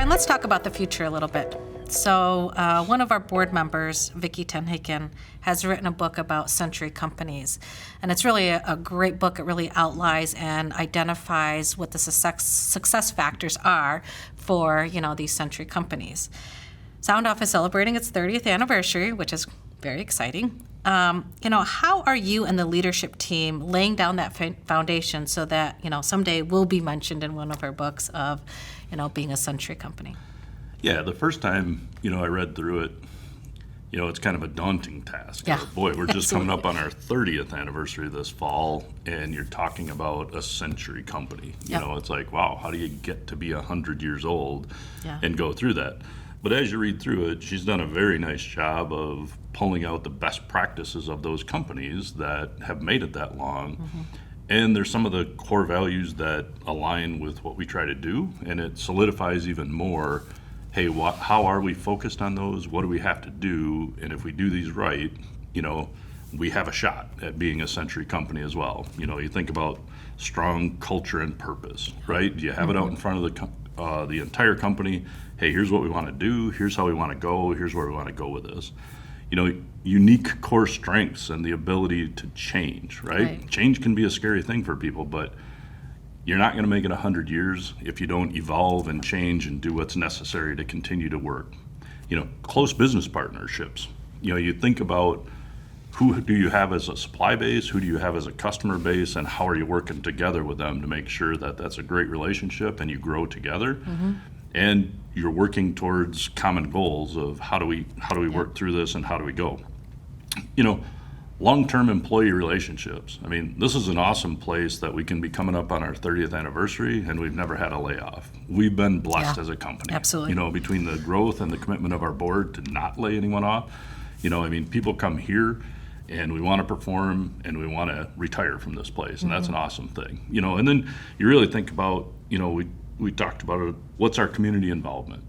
Bryan, let's talk about the future a little bit. So one of our board members, Vicki Tenhaken, has written a book about century companies. And it's really a great book. It really outlines and identifies what the success factors are for, these century companies. SoundOff is celebrating its 30th anniversary, which is very exciting. How are you and the leadership team laying down that foundation so that, someday we'll be mentioned in one of our books of, being a century company? Yeah, the first time, I read through it, it's kind of a daunting task. Yeah, Boy, we're just absolutely. coming up on our 30th anniversary this fall, and you're talking about a century company. Yep. It's like, wow, how do you get to be 100 years old Yeah. and go through that? But as you read through it, she's done a very nice job of pulling out the best practices of those companies that have made it that long. Mm-hmm. And there's some of the core values that align with what we try to do, and it solidifies even more, hey, how are we focused on those? What do we have to do? And if we do these right, we have a shot at being a century company as well. You think about strong culture and purpose, right? You have it out in front of the entire company. Hey, here's what we want to do. Here's how we want to go. Here's where we want to go with this. Unique core strengths and the ability to change, right? Change can be a scary thing for people, but you're not going to make it 100 years if you don't evolve and change and do what's necessary to continue to work. Close business partnerships. You think about who do you have as a supply base, who do you have as a customer base, and how are you working together with them to make sure that that's a great relationship and you grow together. Mm-hmm. And you're working towards common goals of how do we work through this and how do we go. Long-term employee relationships. I mean, this is an awesome place that we can be coming up on our 30th anniversary, and we've never had a layoff. We've been blessed as a company. Absolutely. Between the growth and the commitment of our board to not lay anyone off. People come here and we want to perform and we want to retire from this place, and that's an awesome thing. And then you really think about, we talked about it, what's our community involvement?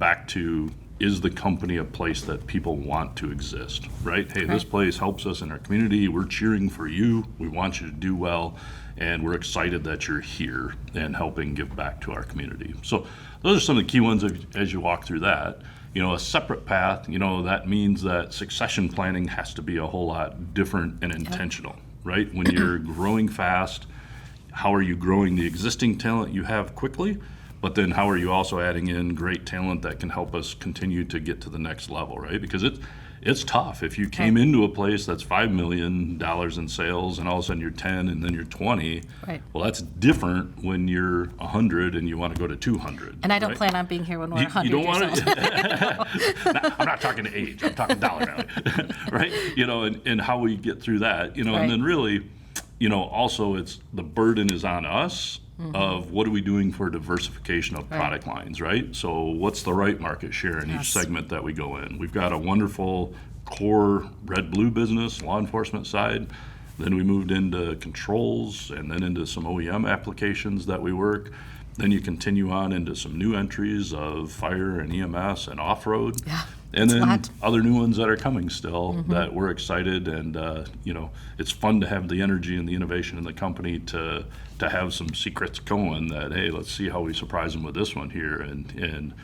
Back to, is the company a place that people want to exist, right? Hey, this place helps us in our community. We're cheering for you. We want you to do well, and we're excited that you're here and helping give back to our community. So those are some of the key ones as you walk through that. A separate path, that means that succession planning has to be a whole lot different and intentional, right? When you're growing fast, how are you growing the existing talent you have quickly? But then how are you also adding in great talent that can help us continue to get to the next level, right? Because it's tough. If you came into a place that's $5 million in sales and all of a sudden you're 10 and then you're 20, well, that's different when you're 100 and you want to go to 200. And I don't plan on being here when we're 100 you don't years want old. to, I'm not talking to age, I'm talking dollar value, right? And how we get through that, and then really, also it's the burden is on us. Of what are we doing for diversification of product lines, right? So what's the right market share in each segment that we go in? We've got a wonderful core red-blue business, law enforcement side. Then we moved into controls and then into some OEM applications that we work. Then you continue on into some new entries of fire and EMS and off-road. Yeah. And then other new ones that are coming still that we're excited, and it's fun to have the energy and the innovation in the company to have some secrets going that, hey, let's see how we surprise them with this one here, and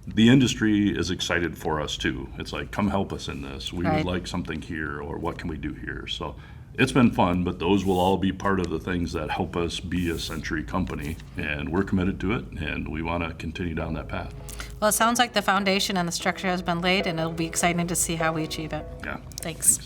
the industry is excited for us too. It's like, come help us in this. We would like something here, or what can we do here? So it's been fun, but those will all be part of the things that help us be a century company, and we're committed to it, and we want to continue down that path. Well, it sounds like the foundation and the structure has been laid, and it'll be exciting to see how we achieve it. Yeah. Thanks.